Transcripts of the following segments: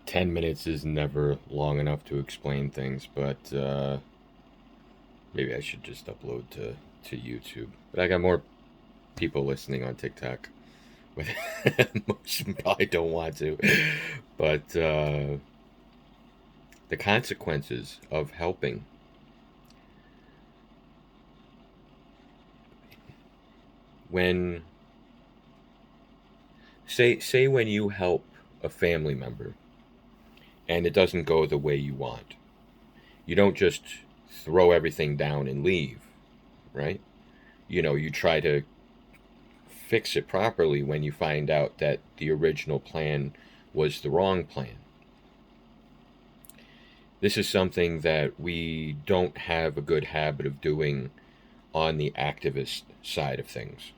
10 minutes is never long enough to explain things, but maybe I should just upload to YouTube. But I got more people listening on TikTok, but most probably don't want to. But the consequences of helping. When say when you help a family member and it doesn't go the way you want, you don't just throw everything down and leave, right? You try to fix it properly when you find out that the original plan was the wrong plan. This is something that we don't have a good habit of doing on the activist side of things.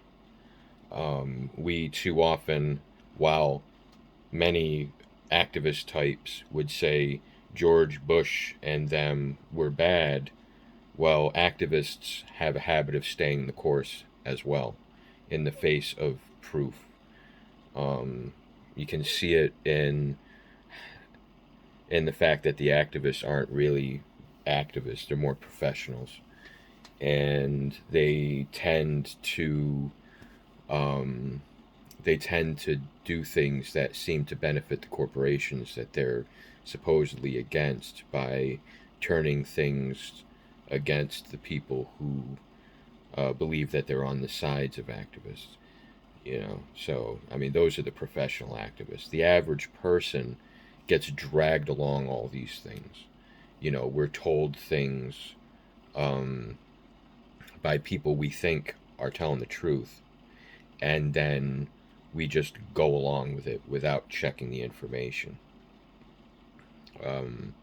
We too often, while many activist types would say George Bush and them were bad, well, activists have a habit of staying the course as well in the face of proof. Um, you can see it in the fact that the activists aren't really activists; they're more professionals, and um, they tend to do things that seem to benefit the corporations that they're supposedly against by turning things against the people who believe that they're on the sides of activists. So I mean, those are the professional activists. The average person gets dragged along all these things. We're told things um, by people we think are telling the truth, and then we just go along with it without checking the information. Um,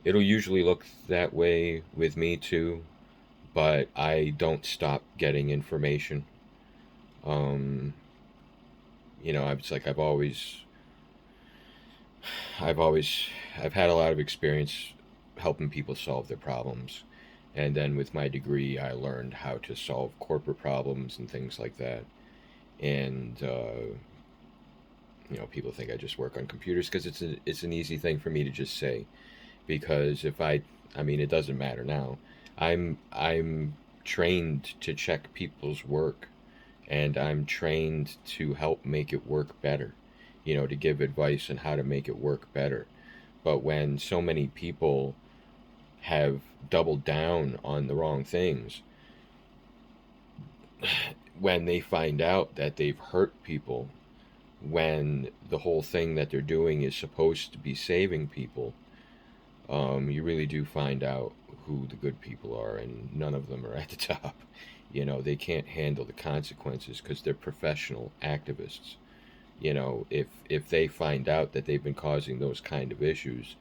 it'll usually look that way with me too, but I don't stop getting information. Um, it's like I've always, I've had a lot of experience helping people solve their problems. And then with my degree, I learned how to solve corporate problems and things like that. And people think I just work on computers because it's an easy thing for me to just say. Because I mean, it doesn't matter now. I'm trained to check people's work, and I'm trained to help make it work better. To give advice on how to make it work better. But when so many people have doubled down on the wrong things, when they find out that they've hurt people, when the whole thing that they're doing is supposed to be saving people, you really do find out who the good people are, and none of them are at the top. They can't handle the consequences because they're professional activists. If they find out that they've been causing those kind of issues,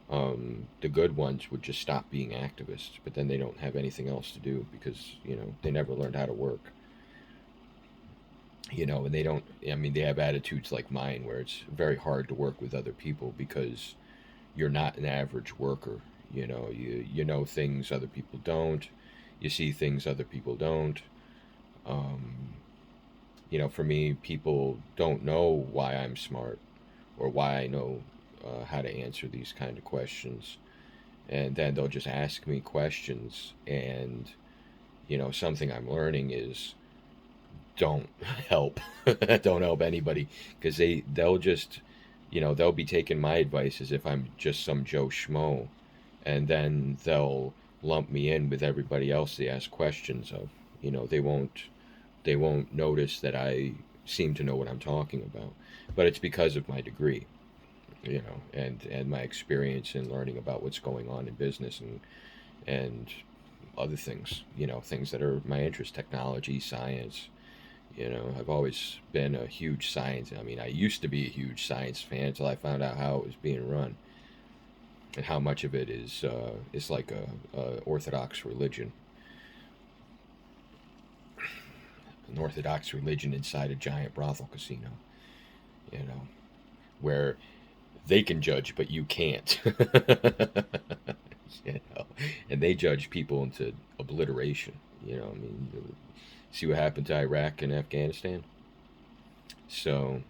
the good ones would just stop being activists, but then they don't have anything else to do because they never learned how to work. And they don't. I mean, they have attitudes like mine, where it's very hard to work with other people because you're not an average worker. You know things other people don't. You see things other people don't. Um, for me, people don't know why I'm smart or why I know how to answer these kind of questions, and then they'll just ask me questions. And something I'm learning is don't help, don't help anybody because they'll just they'll be taking my advice as if I'm just some Joe Schmo, and then they'll lump me in with everybody else they ask questions of. They won't notice that I seem to know what I'm talking about, but it's because of my degree, and my experience in learning about what's going on in business and other things, things that are my interest, technology, science. I've always been a huge science. I mean, I used to be a huge science fan until I found out how it was being run and how much of it is like a orthodox religion, an orthodox religion inside a giant brothel casino. You know, where they can judge, but you can't. you know, and they judge people into obliteration. I mean, see what happened to Iraq and Afghanistan. So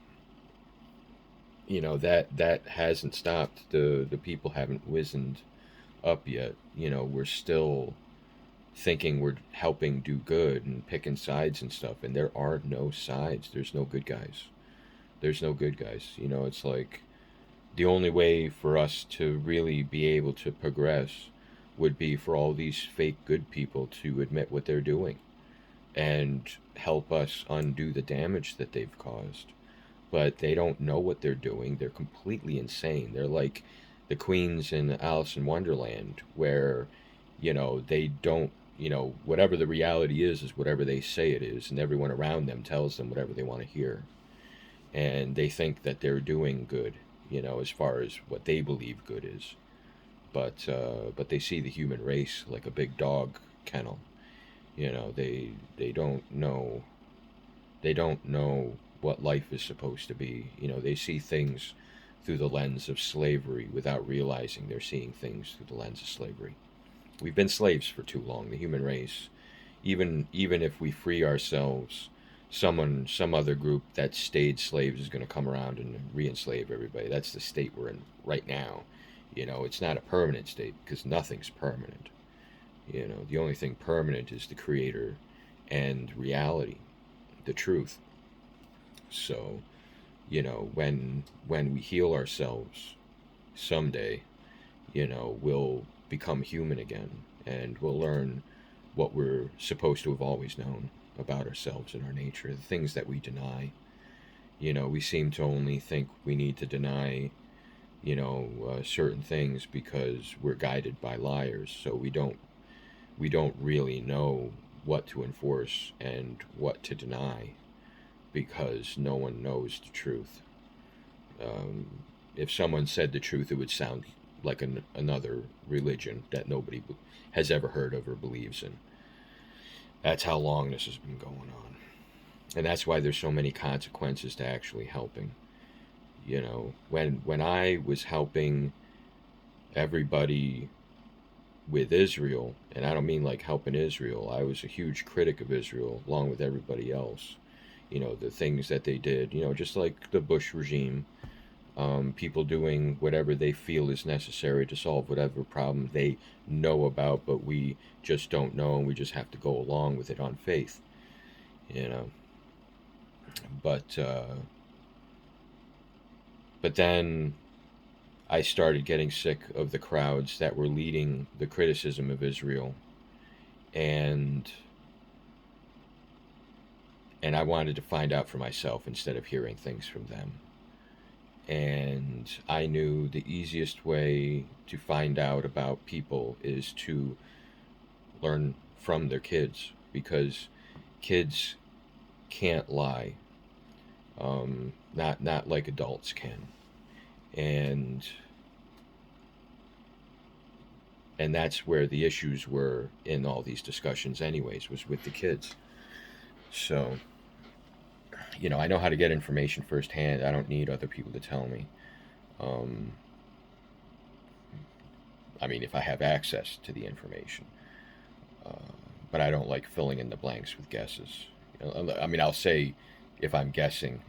that hasn't stopped. The people haven't wizened up yet. We're still thinking we're helping do good and picking sides and stuff, and there are no sides. There's no good guys. There's no good guys. It's like the only way for us to really be able to progress would be for all these fake good people to admit what they're doing and help us undo the damage that they've caused. But they don't know what they're doing. They're completely insane. They're like the queens in Alice in Wonderland, where, they don't, whatever the reality is whatever they say it is, and everyone around them tells them whatever they want to hear. And they think that they're doing good, as far as what they believe good is. But they see the human race like a big dog kennel. They don't know what life is supposed to be. They see things through the lens of slavery without realizing they're seeing things through the lens of slavery. We've been slaves for too long, the human race. Even if we free ourselves, some other group that stayed slaves is going to come around and re-enslave everybody. That's the state we're in right now. It's not a permanent state because nothing's permanent. The only thing permanent is the creator and reality, the truth. So, when we heal ourselves someday, we'll become human again, and we'll learn what we're supposed to have always known about ourselves and our nature, the things that we deny. We seem to only think we need to deny, certain things because we're guided by liars. So we don't really know what to enforce and what to deny because no one knows the truth. Um, if someone said the truth, it would sound like another religion that nobody has ever heard of or believes in. That's how long this has been going on. And that's why there's so many consequences to actually helping. When I was helping everybody with Israel, and I don't mean like helping Israel, I was a huge critic of Israel along with everybody else. The things that they did, just like the Bush regime, people doing whatever they feel is necessary to solve whatever problem they know about, but we just don't know, and we just have to go along with it on faith, you know. But but then I started getting sick of the crowds that were leading the criticism of Israel, and I wanted to find out for myself instead of hearing things from them. And I knew the easiest way to find out about people is to learn from their kids, because kids can't lie, not like adults can, and that's where the issues were in all these discussions anyways, was with the kids. So I know how to get information firsthand. I don't need other people to tell me. um, I mean, if I have access to the information. uh, but I don't like filling in the blanks with guesses. I mean, I'll say if I'm guessing,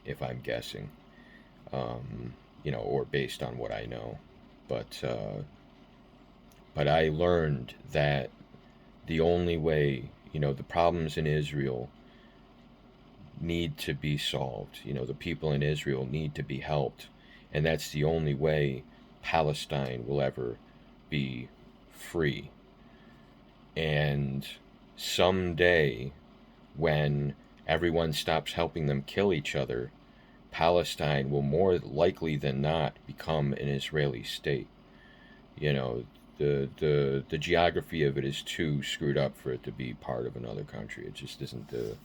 or based on what I know. But I learned that the only way, the problems in Israel need to be solved. The people in Israel need to be helped, and that's the only way Palestine will ever be free. And someday, when everyone stops helping them kill each other, Palestine will more likely than not become an Israeli state. You know, the geography of it is too screwed up for it to be part of another country. It just isn't the.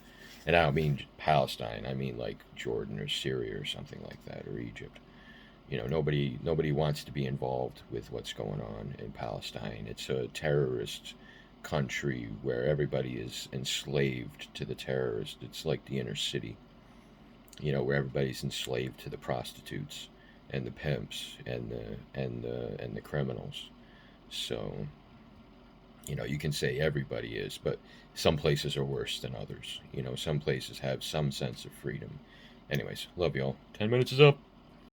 And I don't mean Palestine. I mean like Jordan or Syria or something like that, or Egypt. Nobody wants to be involved with what's going on in Palestine. It's a terrorist country where everybody is enslaved to the terrorists. It's like the inner city, where everybody's enslaved to the prostitutes and the pimps and the criminals. So, you can say everybody is, but some places are worse than others. Some places have some sense of freedom. Anyways, love y'all. 10 minutes is up.